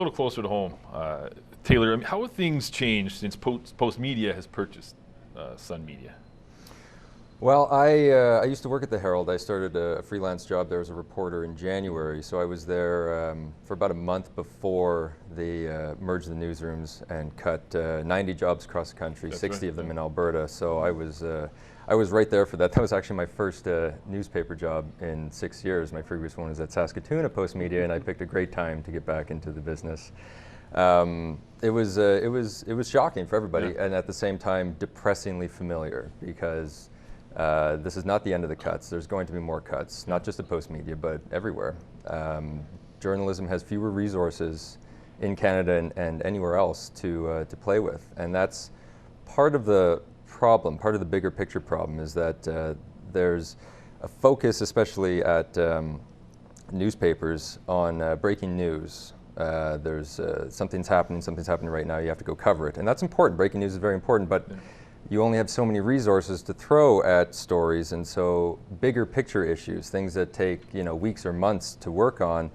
A little closer to home, Taylor, I mean, how have things changed since Post Media has purchased Sun Media? Well, I used to work at the Herald. I started a freelance job there as a reporter in January, so I was there for about a month before they merged the newsrooms and cut 90 jobs across the country, That's 60 right, of them yeah. in Alberta. So I was right there for that. That was actually my first newspaper job in 6 years. My previous one was at Saskatoon at Post Media, and I picked a great time to get back into the business. It was shocking for everybody, Yeah. and at the same time depressingly familiar, because this is not the end of the cuts. There's going to be more cuts, not just at Post Media, but everywhere. Journalism has fewer resources in Canada and anywhere else to play with, and that's part of the problem. Part of the bigger picture problem is that there's a focus, especially at newspapers, on breaking news. There's something's happening right now, you have to go cover it. And that's important. Breaking news is very important, but you only have so many resources to throw at stories, and so bigger picture issues, things that take weeks or months to work on,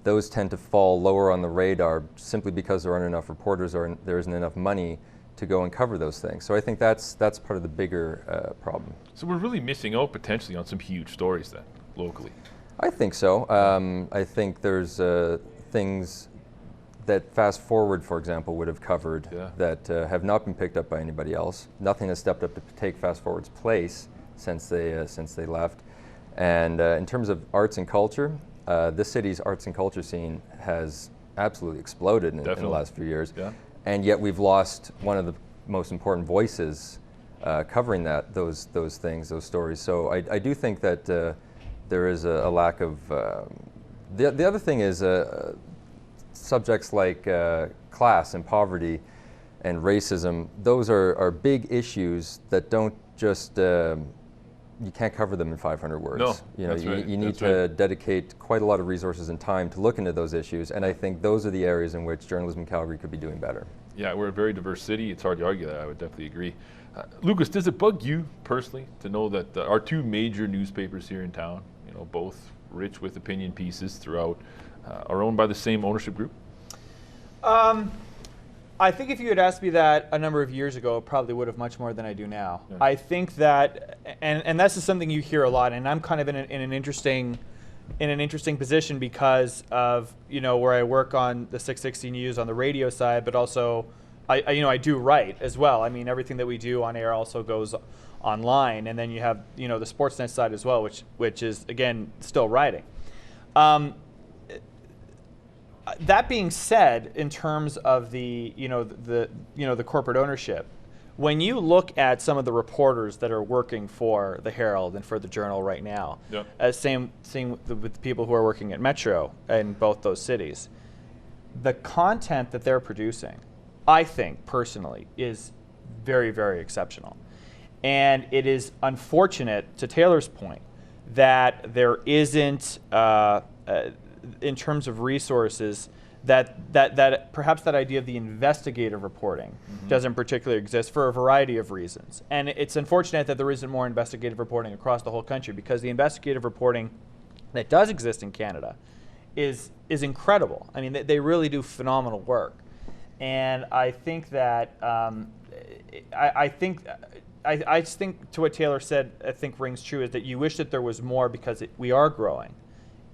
those tend to fall lower on the radar simply because there aren't enough reporters or there isn't enough money to go and cover those things. So I think that's part of the bigger problem. So we're really missing out potentially on some huge stories then, locally. I think so. I think there's things that Fast Forward, for example, would have covered that have not been picked up by anybody else. Nothing has stepped up to take Fast Forward's place since they left. And in terms of arts and culture, this city's arts and culture scene has absolutely exploded in the last few years. Yeah. And yet we've lost one of the most important voices covering those things, those stories. So I do think that there is a lack of. The other thing is subjects like class and poverty and racism. Those are big issues that don't just. You can't cover them in 500 words. No, you need to dedicate quite a lot of resources and time to look into those issues, and I think those are the areas in which journalism in Calgary could be doing better. Yeah, we're a very diverse city. It's hard to argue that. I would definitely agree. Lucas, does it bug you personally to know that our two major newspapers here in town, both rich with opinion pieces throughout, are owned by the same ownership group? I think if you had asked me that a number of years ago, it probably would have much more than I do now. Yeah. I think that, and this is something you hear a lot, and I'm kind of in an interesting position because of where I work on the 660 News on the radio side, but also I do write as well. I mean, everything that we do on air also goes online, and then you have the Sportsnet side as well, which is again still writing. That being said, in terms of the corporate ownership, when you look at some of the reporters that are working for the Herald and for the Journal right now, same with the people who are working at Metro in both those cities, the content that they're producing, I think personally, is very, very exceptional. And it is unfortunate, to Taylor's point, that there isn't in terms of resources, that perhaps that idea of the investigative reporting doesn't particularly exist for a variety of reasons. And it's unfortunate that there isn't more investigative reporting across the whole country, because the investigative reporting that does exist in Canada is incredible. I mean, they really do phenomenal work. And I think that I just think to what Taylor said, I think rings true, is that you wish that there was more, because we are growing.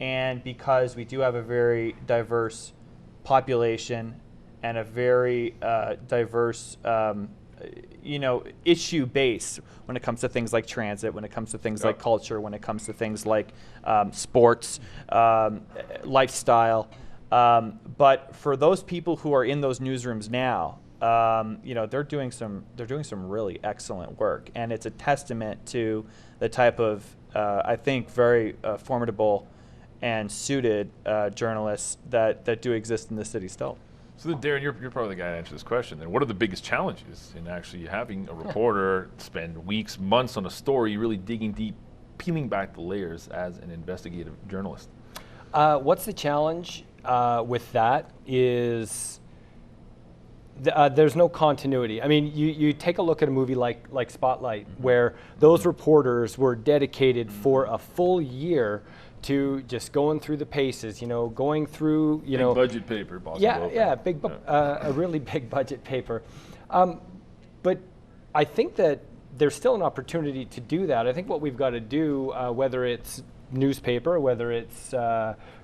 And because we do have a very diverse population and a very diverse, issue base when it comes to things like transit, when it comes to things like culture, when it comes to things like sports, lifestyle. But for those people who are in those newsrooms now, they're doing some really excellent work, and it's a testament to the type of I think very formidable and suited journalists that do exist in the city still. So then, Darren, you're probably the guy to answer this question. Then, what are the biggest challenges in actually having a reporter spend weeks, months on a story, really digging deep, peeling back the layers as an investigative journalist? What's the challenge with that is there's no continuity. I mean, you take a look at a movie like Spotlight, where those reporters were dedicated for a full year to just going through the paces, going through, Big budget paper, Boston Globe. a really big budget paper. But I think that there's still an opportunity to do that. I think what we've got to do, whether it's newspaper, whether it's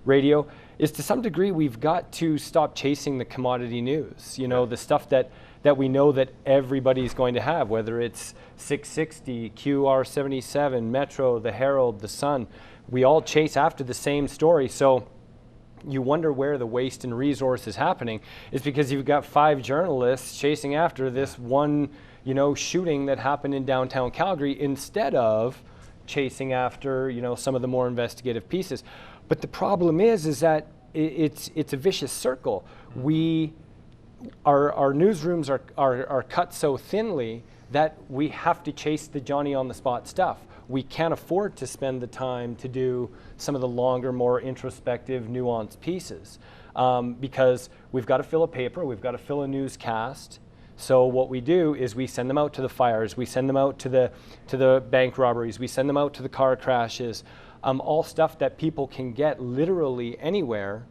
radio, is to some degree we've got to stop chasing the commodity news. The stuff that we know that everybody's going to have, whether it's 660, QR77, Metro, the Herald, the Sun. We all chase after the same story. So you wonder where the waste and resource is happening. It's because you've got 5 journalists chasing after this one, shooting that happened in downtown Calgary instead of chasing after, some of the more investigative pieces. But the problem is that it's a vicious circle. Our newsrooms are cut so thinly that we have to chase the Johnny on the spot stuff. We can't afford to spend the time to do some of the longer, more introspective, nuanced pieces because we've got to fill a paper, we've got to fill a newscast. So what we do is we send them out to the fires, we send them out to the bank robberies, we send them out to the car crashes, all stuff that people can get literally anywhere.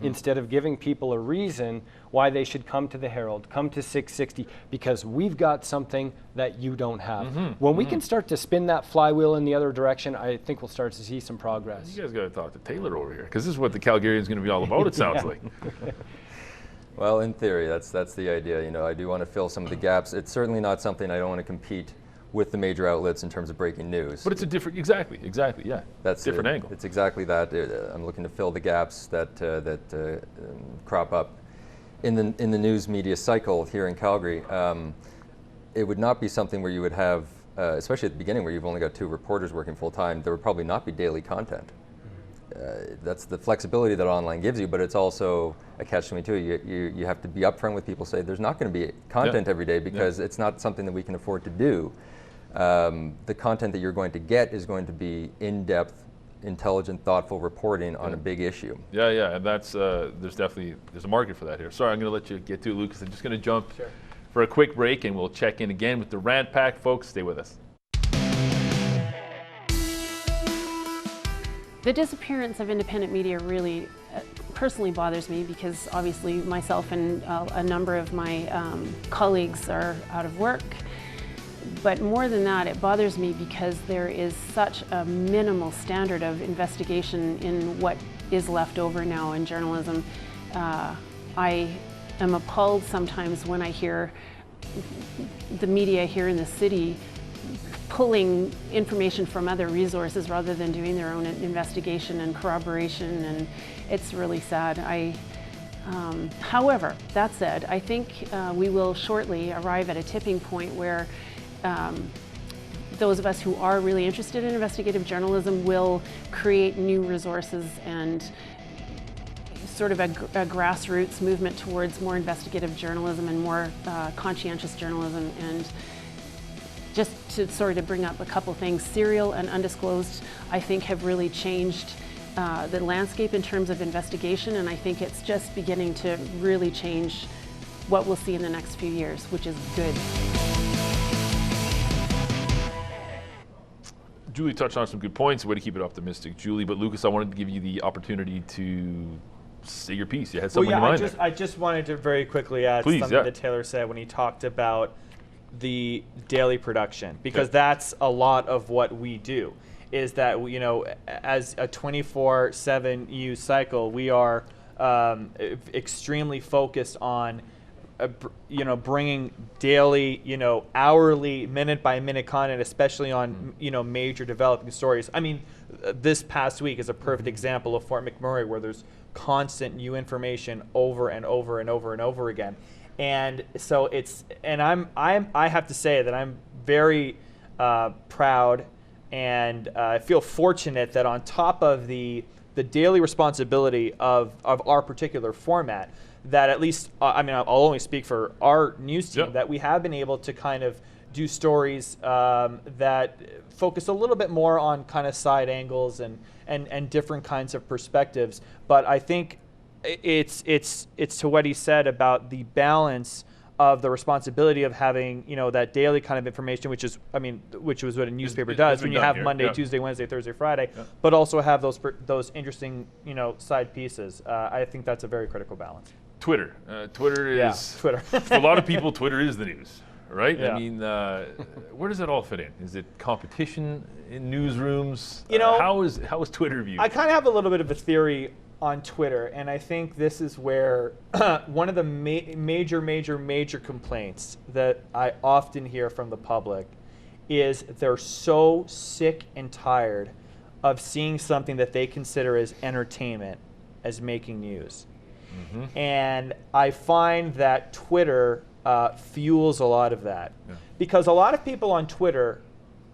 Instead of giving people a reason why they should come to the Herald, come to 660, because we've got something that you don't have. When we can start to spin that flywheel in the other direction, I think we'll start to see some progress. You guys got to talk to Taylor over here, because this is what the Calgarian is going to be all about, it sounds like. Well, in theory, that's the idea. I do want to fill some of the gaps. It's certainly not something I don't want to compete with the major outlets in terms of breaking news. But it's a different, exactly, yeah. That's different angle. It's exactly that. I'm looking to fill the gaps that crop up in the news media cycle here in Calgary. It would not be something where you would have, especially at the beginning where you've only got 2 reporters working full time, there would probably not be daily content. That's the flexibility that online gives you, but it's also a catch-22. You have to be upfront with people, say there's not going to be content every day because it's not something that we can afford to do. The content that you're going to get is going to be in-depth, intelligent, thoughtful reporting on a big issue. Yeah, and that's there's a market for that here. Sorry, I'm going to let you get to it, Lucas. I'm just going to jump for a quick break, and we'll check in again with the Rant Pack. Folks, stay with us. The disappearance of independent media really personally bothers me because obviously myself and a number of my colleagues are out of work. But more than that, it bothers me because there is such a minimal standard of investigation in what is left over now in journalism. I am appalled sometimes when I hear the media here in the city pulling information from other resources rather than doing their own investigation and corroboration, and it's really sad. However, that said, I think we will shortly arrive at a tipping point where those of us who are really interested in investigative journalism will create new resources and sort of a grassroots movement towards more investigative journalism and more conscientious journalism. And just to sort of bring up a couple things, serial and undisclosed, I think, have really changed the landscape in terms of investigation, and I think it's just beginning to really change what we'll see in the next few years, which is good. Julie touched on some good points, way to keep it optimistic, Julie. But Lucas, I wanted to give you the opportunity to say your piece. You had something in mind. I just wanted to very quickly add something that Taylor said when he talked about the daily production, because that's a lot of what we do. Is that, you know, as a 24/7 news cycle, we are extremely focused on you know, bringing daily, you know, hourly, minute by minute content, especially on, you know, major developing stories. I mean, this past week is a perfect example of Fort McMurray, where there's constant new information over and over and over and over again. And so it's, and I have to say that I'm very proud and I feel fortunate that on top of the daily responsibility of our particular format, that at least, I mean, I'll only speak for our news team, that we have been able to kind of do stories that focus a little bit more on kind of side angles and different kinds of perspectives. But I think it's to what he said about the balance of the responsibility of having, that daily kind of information, which was what a newspaper does when you have Monday, Tuesday, Wednesday, Thursday, Friday, but also have those interesting, side pieces. I think that's a very critical balance. Twitter. Twitter is, Twitter. for a lot of people, Twitter is the news, right? Yeah. I mean, where does that all fit in? Is it competition in newsrooms? How is Twitter viewed? I kind of have a little bit of a theory on Twitter, and I think this is where one of the major complaints that I often hear from the public is they're so sick and tired of seeing something that they consider as entertainment as making news. Mm-hmm. And I find that Twitter fuels a lot of that. Yeah. Because a lot of people on Twitter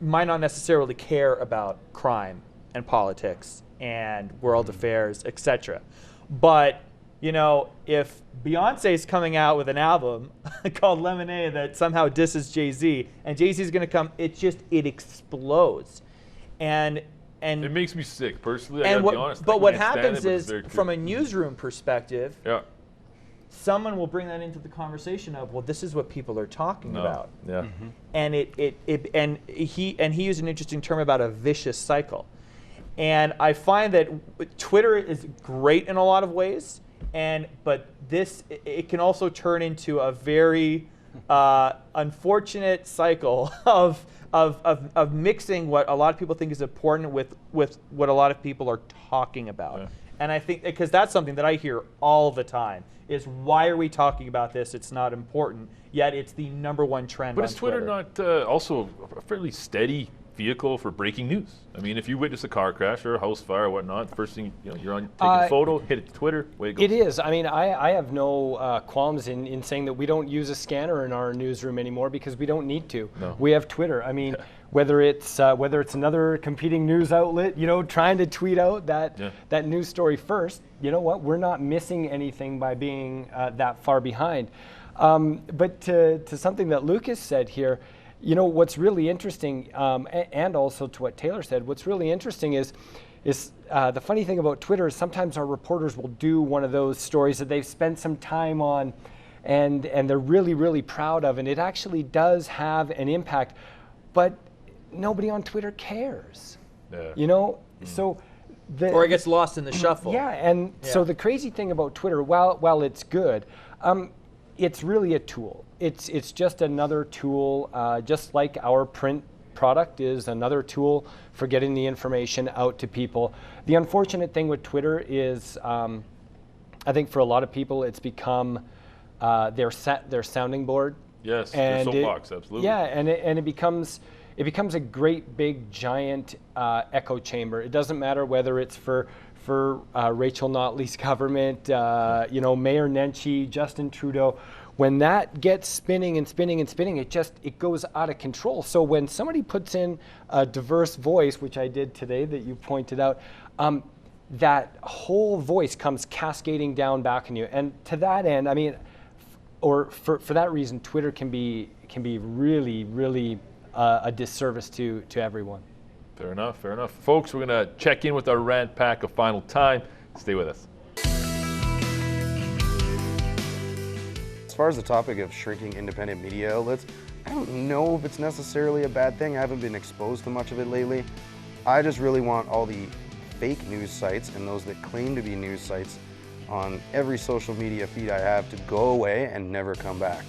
might not necessarily care about crime and politics and world affairs, etc. But, if Beyonce's coming out with an album called Lemonade that somehow disses Jay-Z, and Jay-Z's going to come, it explodes. And it makes me sick, personally, I gotta be honest. But what happens is, from a newsroom perspective, yeah, someone will bring that into the conversation of, well, this is what people are talking about. Yeah. Mm-hmm. And he used an interesting term about a vicious cycle. And I find that Twitter is great in a lot of ways, but it can also turn into a very unfortunate cycle of mixing what a lot of people think is important with what a lot of people are talking about. Yeah. And I think, because that's something that I hear all the time, is why are we talking about this? It's not important, yet it's the #1 trend on But is Twitter not also a fairly steady vehicle for breaking news? I mean, if you witness a car crash or a house fire or whatnot, the first thing, you're on taking a photo, hit it to Twitter, way it goes. It is. I mean, I have no qualms in saying that we don't use a scanner in our newsroom anymore because we don't need to. No. We have Twitter. I mean, whether it's another competing news outlet, trying to tweet out that news story first, you know what? We're not missing anything by being that far behind. But to something that Lucas said here, what's really interesting, and also to what Taylor said, what's really interesting is the funny thing about Twitter is sometimes our reporters will do one of those stories that they've spent some time on and they're really, really proud of, and it actually does have an impact, but nobody on Twitter cares. Yeah. So or it gets lost in the shuffle. Yeah, so the crazy thing about Twitter, while it's good, it's really a tool. It's just another tool, just like our print product is another tool for getting the information out to people. The unfortunate thing with Twitter is, I think for a lot of people, it's become their sounding board. Yes, their soapbox, absolutely. Yeah, and it becomes a great big giant echo chamber. It doesn't matter whether it's for Rachel Notley's government, Mayor Nenshi, Justin Trudeau. When that gets spinning and spinning and spinning, it goes out of control. So when somebody puts in a diverse voice, which I did today that you pointed out, that whole voice comes cascading down back on you. And to that end, I mean, or for that reason, Twitter can be really, really a disservice to everyone. Fair enough. Folks, we're going to check in with our rant pack a final time. Stay with us. As far as the topic of shrinking independent media outlets, I don't know if it's necessarily a bad thing. I haven't been exposed to much of it lately. I just really want all the fake news sites and those that claim to be news sites on every social media feed I have to go away and never come back.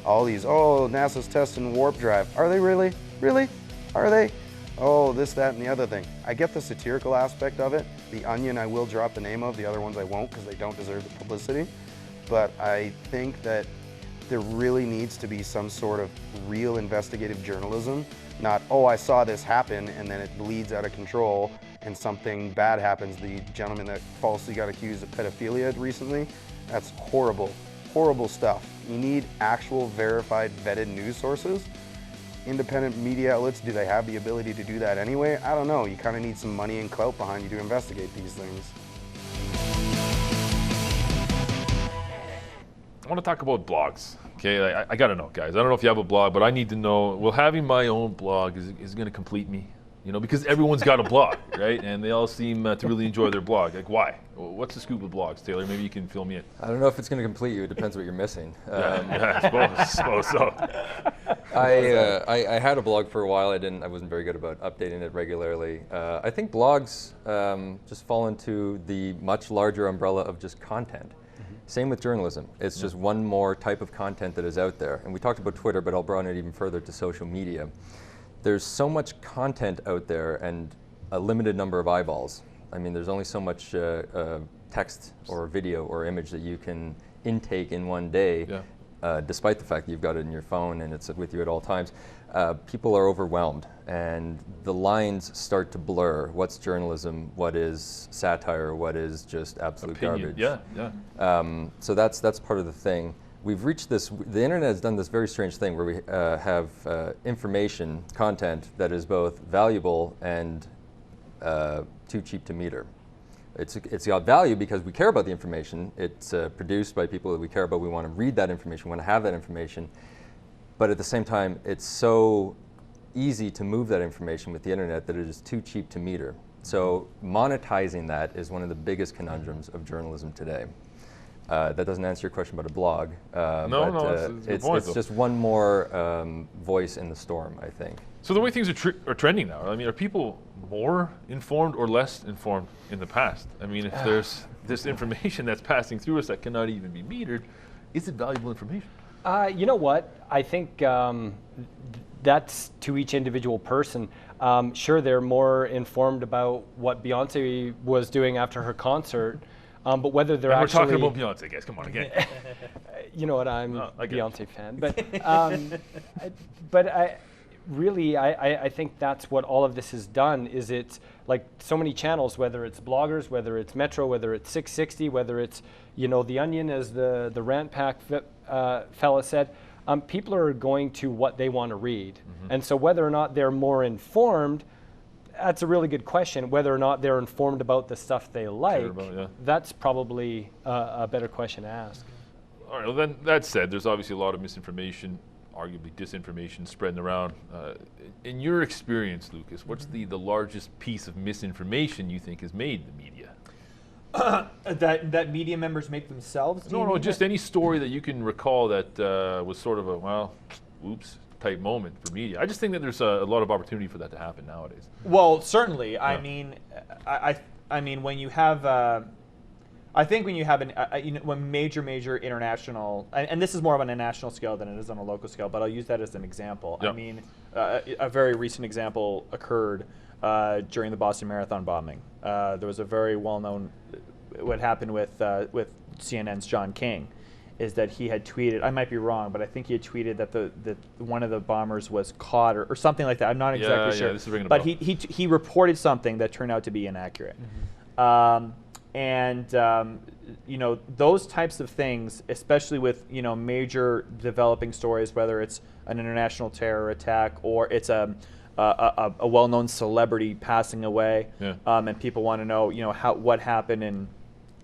All these, NASA's testing warp drive. Are they really? Really? Are they? Oh, this, that, and the other thing. I get the satirical aspect of it. The Onion I will drop the name of, the other ones I won't because they don't deserve the publicity. But I think that there really needs to be some sort of real investigative journalism, not, I saw this happen and then it bleeds out of control and something bad happens. The gentleman that falsely got accused of pedophilia recently, that's horrible, horrible stuff. You need actual verified, vetted news sources. Independent media outlets, do they have the ability to do that anyway? I don't know. You kind of need some money and clout behind you to investigate these things. I want to talk about blogs. Okay, I got to know, guys. I don't know if you have a blog, but I need to know, will having my own blog is going to complete me? You know, because everyone's got a blog, right? And they all seem to really enjoy their blog. Like, why? What's the scoop with blogs, Taylor? Maybe you can fill me in. I don't know if it's going to complete you. It depends what you're missing. I suppose so. I had a blog for a while. I wasn't very good about updating it regularly. I think blogs just fall into the much larger umbrella of just content. Same with journalism. It's just one more type of content that is out there. And we talked about Twitter, but I'll broaden it even further to social media. There's so much content out there and a limited number of eyeballs. I mean, there's only so much text or video or image that you can intake in one day, despite the fact that you've got it in your phone and it's with you at all times. People are overwhelmed, and the lines start to blur. What's journalism? What is satire? What is just absolute garbage? So that's part of the thing. We've reached this, the internet has done this very strange thing where we have information, content that is both valuable and too cheap to meter. It's got value because we care about the information. It's produced by people that we care about. We want to read that information, we want to have that information. But at the same time, it's so easy to move that information with the internet that it is too cheap to meter. So monetizing that is one of the biggest conundrums of journalism today. That doesn't answer your question about a blog. It's just one more voice in the storm, I think. So the way things are trending now, I mean, are people more informed or less informed in the past? I mean, if there's this information that's passing through us that cannot even be metered, is it valuable information? You know what? I think that's to each individual person. Sure, they're more informed about what Beyonce was doing after her concert. But whether they're and actually... we're talking about Beyonce, guys. Come on, again. You know what? I'm a Beyonce fan. But I think that's what all of this has done. Is it's like so many channels, whether it's bloggers, whether it's Metro, whether it's 660, whether it's The Onion, as the Rant Pack fella said. People are going to what they want to read, and so whether or not they're more informed. That's a really good question. Whether or not they're informed about the stuff they like, that's probably a better question to ask. All right, well then, that said, there's obviously a lot of misinformation, arguably disinformation spreading around. In your experience, Lucas, what's the largest piece of misinformation you think has made the media? That media members make themselves? No, just any story that you can recall that was sort of a, oops, type moment for media. I just think that there's a lot of opportunity for that to happen nowadays. Well, certainly. Yeah. I mean, when you have, I think when you have when major international, and this is more of on a national scale than it is on a local scale, but I'll use that as an example. Yep. I mean, a very recent example occurred during the Boston Marathon bombing. There was a very well-known, what happened with CNN's John King, is that he had tweeted, I might be wrong, but I think he had tweeted that one of the bombers was caught or something like that. I'm not exactly sure. This is ringing a but bell. he reported something that turned out to be inaccurate. Those types of things, especially with major developing stories, whether it's an international terror attack or it's a well-known celebrity passing away, and people want to know what happened and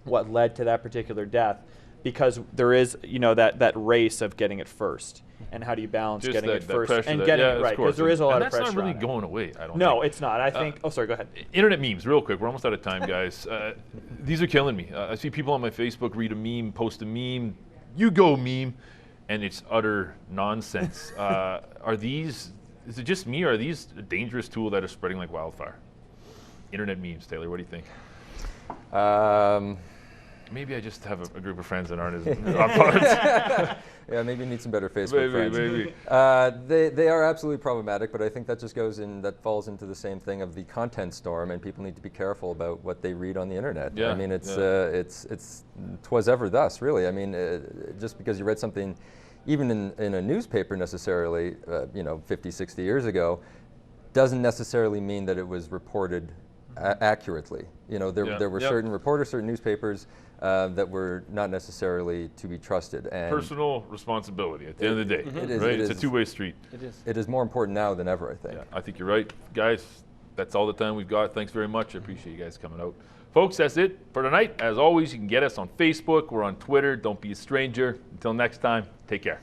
what led to that particular death. Because there is, that race of getting it first, and how do you balance just getting that, it first and getting it right? Because there is a lot of pressure. That's not really on going away. I don't. No, think. It's not. I think. Oh, sorry. Go ahead. Internet memes, real quick. We're almost out of time, guys. These are killing me. I see people on my Facebook read a meme, post a meme, you go meme, and it's utter nonsense. Is it just me, or are these a dangerous tool that are spreading like wildfire? Internet memes, Taylor. What do you think? Maybe I just have a group of friends that aren't as on parts. Yeah, maybe you need some better Facebook friends. Maybe. They are absolutely problematic, but I think that just that falls into the same thing of the content storm, and people need to be careful about what they read on the internet. Yeah, I mean, it's 'twas ever thus, really. I mean, just because you read something, even in a newspaper necessarily, 50, 60 years ago, doesn't necessarily mean that it was reported accurately. There were certain reporters, certain newspapers that were not necessarily to be trusted. And personal responsibility at the end of the day, right? It's a two-way street. It is more important now than ever, I think. Yeah, I think you're right. Guys, that's all the time we've got. Thanks very much. I appreciate you guys coming out. Folks, that's it for tonight. As always, you can get us on Facebook. We're on Twitter. Don't be a stranger. Until next time, take care.